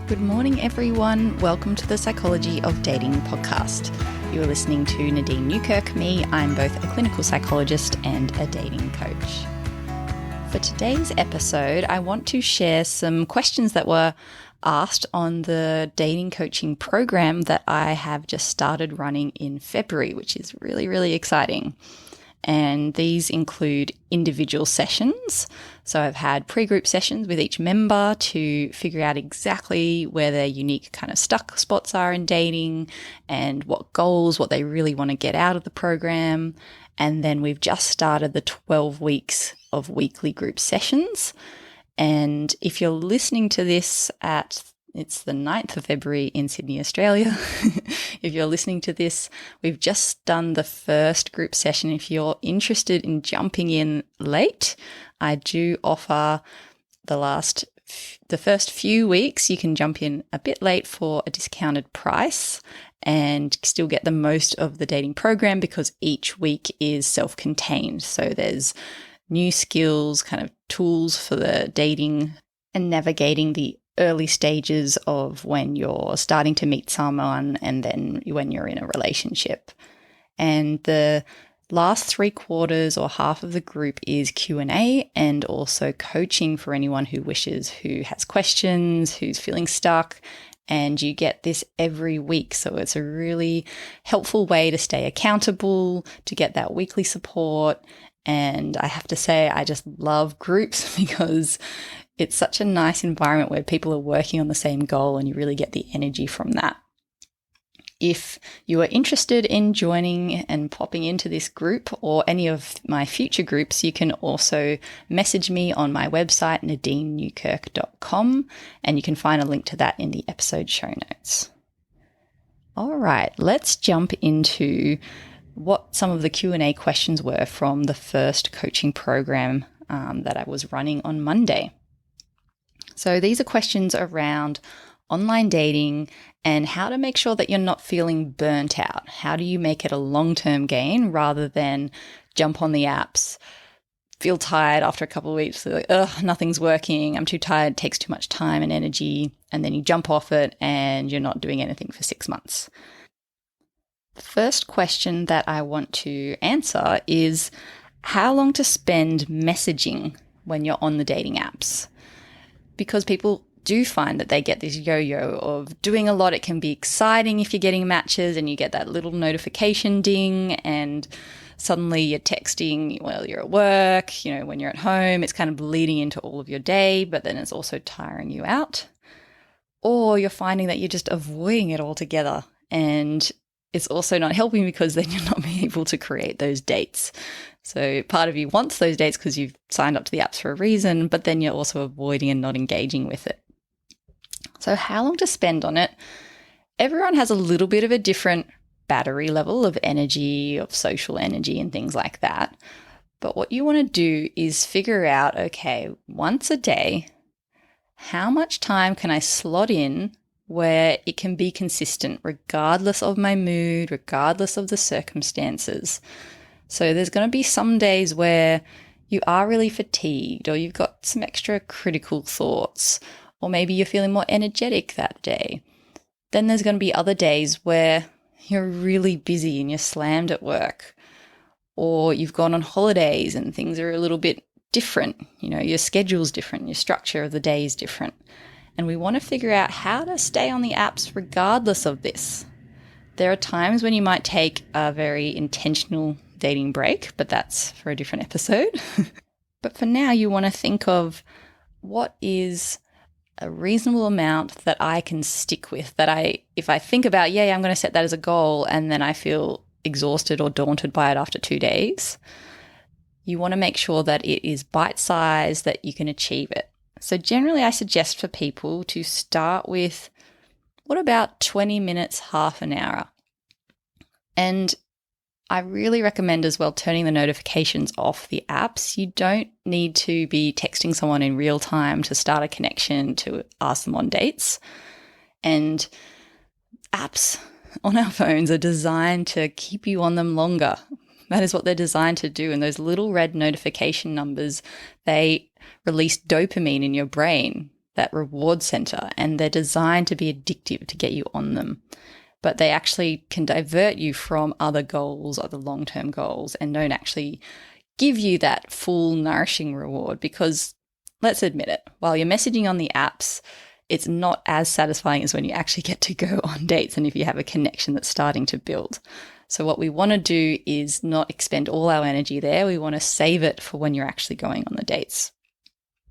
Good morning, everyone. Welcome to the Psychology of Dating podcast. You are listening to Nadine Newkirk. I'm both a clinical psychologist and a dating coach. For today's episode, I want to share some questions that were asked on the dating coaching program that I have just started running in February, which is really, really exciting. And these include individual sessions. So I've had pre-group sessions with each member to figure out exactly where their unique kind of stuck spots are in dating and what goals, what they really want to get out of the program. And then we've just started the 12 weeks of weekly group sessions. And if you're listening to this it's the 9th of February in Sydney, Australia. If you're listening to this, we've just done the first group session. If you're interested in jumping in late, I do offer the first few weeks, you can jump in a bit late for a discounted price and still get the most of the dating program because each week is self-contained. So there's new skills, kind of tools for the dating and navigating the early stages of when you're starting to meet someone and then when you're in a relationship. And the last 3/4 or half of the group is Q&A and also coaching for anyone who wishes, who has questions, who's feeling stuck. And you get this every week. So it's a really helpful way to stay accountable, to get that weekly support. And I have to say, I just love groups because it's such a nice environment where people are working on the same goal and you really get the energy from that. If you are interested in joining and popping into this group or any of my future groups, you can also message me on my website, nadineNewkirk.com, and you can find a link to that in the episode show notes. All right, let's jump into what some of the Q&A questions were from the first coaching program that I was running on Monday. So these are questions around online dating and how to make sure that you're not feeling burnt out. How do you make it a long-term gain rather than jump on the apps, feel tired after a couple of weeks, like, nothing's working, I'm too tired, it takes too much time and energy, and then you jump off it and you're not doing anything for 6 months. The first question that I want to answer is how long to spend messaging when you're on the dating apps. Because people do find that they get this yo-yo of doing a lot. It can be exciting if you're getting matches and you get that little notification ding and suddenly you're texting while you're at work, when you're at home, it's kind of bleeding into all of your day, but then it's also tiring you out. Or you're finding that you're just avoiding it altogether and it's also not helping because then you're not being able to create those dates. So part of you wants those dates because you've signed up to the apps for a reason, but then you're also avoiding and not engaging with it. So how long to spend on it? Everyone has a little bit of a different battery level of energy, of social energy and things like that. But what you want to do is figure out, okay, once a day, how much time can I slot in where it can be consistent regardless of my mood, regardless of the circumstances. So there's going to be some days where you are really fatigued or you've got some extra critical thoughts or maybe you're feeling more energetic that day. Then there's going to be other days where you're really busy and you're slammed at work or you've gone on holidays and things are a little bit different. Your schedule's different, your structure of the day is different. And we want to figure out how to stay on the apps regardless of this. There are times when you might take a very intentional dating break, but that's for a different episode. But for now, you want to think of what is a reasonable amount that I can stick with, if I think about, I'm going to set that as a goal and then I feel exhausted or daunted by it after 2 days, you want to make sure that it is bite-sized, that you can achieve it. So generally I suggest for people to start with, what about 20 minutes, half an hour? And I really recommend as well turning the notifications off the apps. You don't need to be texting someone in real time to start a connection to ask them on dates. And apps on our phones are designed to keep you on them longer. That is what they're designed to do. And those little red notification numbers, they release dopamine in your brain. that reward center, and they're designed to be addictive to get you on them. But they actually can divert you from other goals, other long-term goals, and don't actually give you that full nourishing reward. Because let's admit it, while you're messaging on the apps, it's not as satisfying as when you actually get to go on dates and if you have a connection that's starting to build. So what we want to do is not expend all our energy there. We want to save it for when you're actually going on the dates.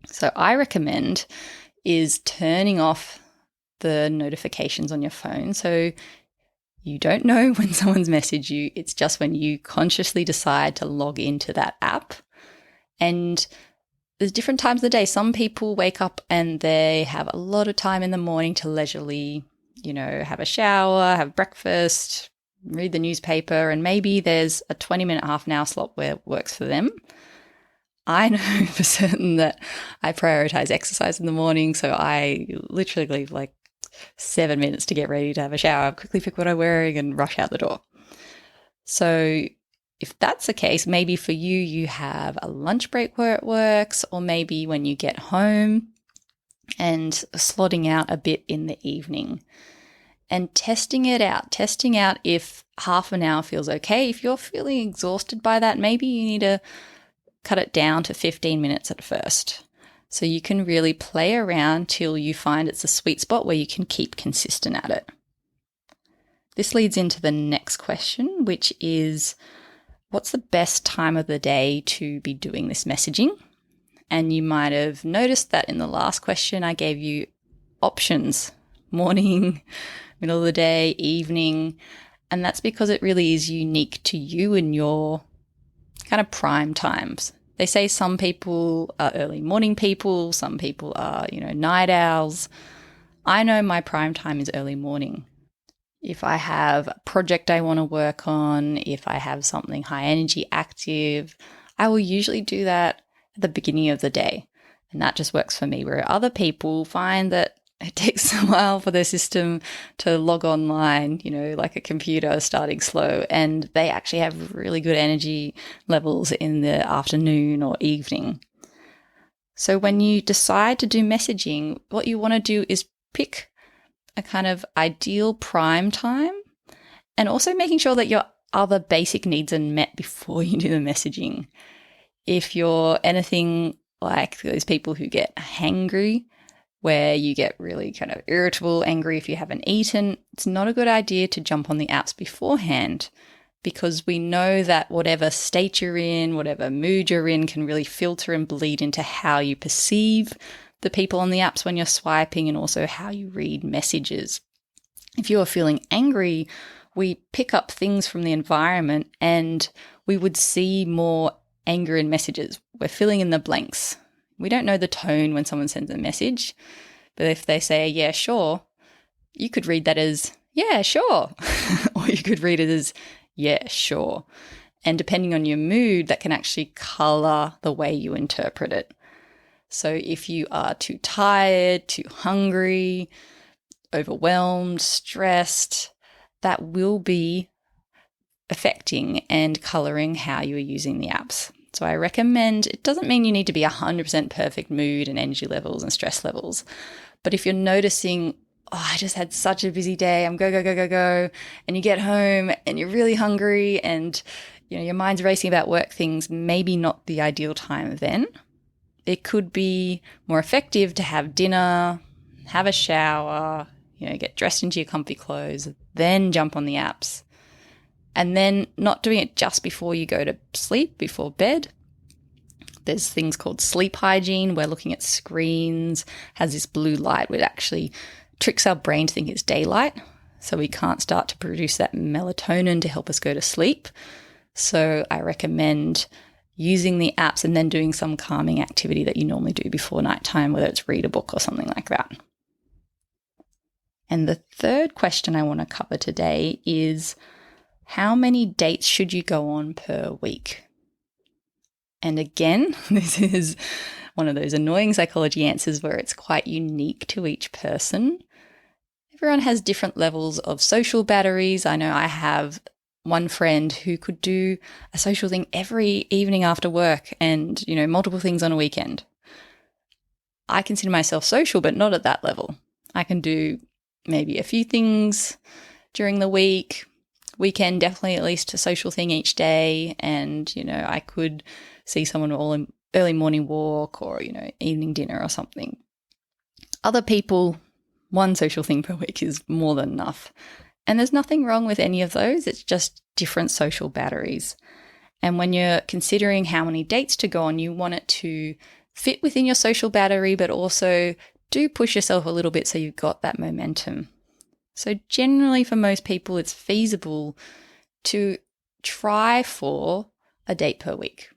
So I recommend is turning off the notifications on your phone. So you don't know when someone's messaged you. It's just when you consciously decide to log into that app. And there's different times of the day. Some people wake up and they have a lot of time in the morning to leisurely, have a shower, have breakfast, read the newspaper, and maybe there's a 20-minute, half an hour slot where it works for them. I know for certain that I prioritize exercise in the morning, so I literally leave like 7 minutes to get ready to have a shower, quickly pick what I'm wearing and rush out the door. So if that's the case, maybe for you, you have a lunch break where it works, or maybe when you get home and slotting out a bit in the evening and testing out if half an hour feels okay. If you're feeling exhausted by that, maybe you need to cut it down to 15 minutes at first. So you can really play around till you find it's a sweet spot where you can keep consistent at it. This leads into the next question, which is, what's the best time of the day to be doing this messaging? And you might have noticed that in the last question, I gave you options: morning, middle of the day, evening. And that's because it really is unique to you and your kind of prime times. They say some people are early morning people, some people are, night owls. I know my prime time is early morning. If I have a project I want to work on, if I have something high energy active, I will usually do that at the beginning of the day. And that just works for me, where other people find that it takes a while for their system to log online, like a computer starting slow, and they actually have really good energy levels in the afternoon or evening. So when you decide to do messaging, what you want to do is pick a kind of ideal prime time, and also making sure that your other basic needs are met before you do the messaging. If you're anything like those people who get hangry, where you get really kind of irritable, angry if you haven't eaten, it's not a good idea to jump on the apps beforehand, because we know that whatever state you're in, whatever mood you're in, can really filter and bleed into how you perceive the people on the apps when you're swiping, and also how you read messages. If you are feeling angry, we pick up things from the environment and we would see more anger in messages. We're filling in the blanks. We don't know the tone when someone sends a message, but if they say, yeah, sure, you could read that as, yeah, sure. Or you could read it as, yeah, sure. And depending on your mood, that can actually color the way you interpret it. So if you are too tired, too hungry, overwhelmed, stressed, that will be affecting and coloring how you are using the apps. So I recommend, it doesn't mean you need to be 100% perfect mood and energy levels and stress levels. But if you're noticing, I just had such a busy day, I'm go, and you get home and you're really hungry and your mind's racing about work things, maybe not the ideal time then. It could be more effective to have dinner, have a shower, get dressed into your comfy clothes, then jump on the apps. And then not doing it just before you go to sleep, before bed. There's things called sleep hygiene, where looking at screens has this blue light, which actually tricks our brain to think it's daylight. So we can't start to produce that melatonin to help us go to sleep. So I recommend using the apps and then doing some calming activity that you normally do before nighttime, whether it's read a book or something like that. And the third question I want to cover today is, how many dates should you go on per week? And again, this is one of those annoying psychology answers where it's quite unique to each person. Everyone has different levels of social batteries. I know I have one friend who could do a social thing every evening after work and, multiple things on a weekend. I consider myself social, but not at that level. I can do maybe a few things during the week. Weekend, definitely at least a social thing each day. And, I could see someone all in early morning walk or, evening dinner or something. Other people, one social thing per week is more than enough. And there's nothing wrong with any of those. It's just different social batteries. And when you're considering how many dates to go on, you want it to fit within your social battery, but also do push yourself a little bit so you've got that momentum. So generally for most people, it's feasible to try for a date per week.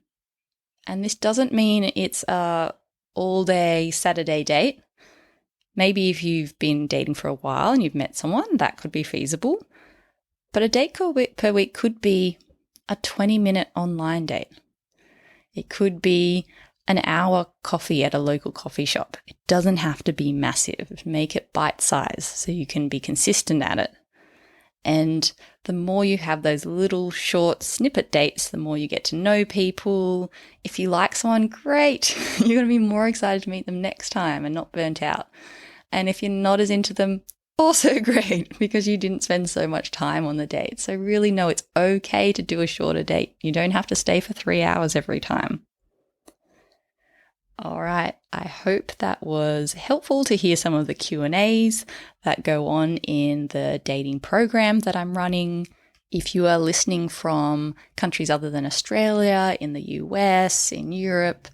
And this doesn't mean it's a all-day Saturday date. Maybe if you've been dating for a while and you've met someone, that could be feasible. But a date per week could be a 20-minute online date. It could be an hour coffee at a local coffee shop. It doesn't have to be massive. Make it bite-sized so you can be consistent at it. And the more you have those little short snippet dates, the more you get to know people. If you like someone, great. You're going to be more excited to meet them next time and not burnt out. And if you're not as into them, also great, because you didn't spend so much time on the date. So really know it's okay to do a shorter date. You don't have to stay for 3 hours every time. All right, I hope that was helpful to hear some of the Q&As that go on in the dating program that I'm running. If you are listening from countries other than Australia, in the US, in Europe,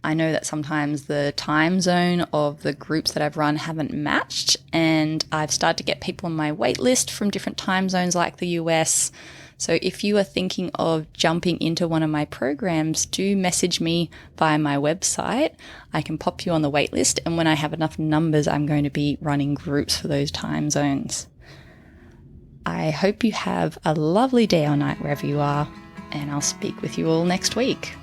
I know that sometimes the time zone of the groups that I've run haven't matched, and I've started to get people on my wait list from different time zones like the US. So if you are thinking of jumping into one of my programs, do message me via my website. I can pop you on the wait list, and when I have enough numbers, I'm going to be running groups for those time zones. I hope you have a lovely day or night wherever you are, and I'll speak with you all next week.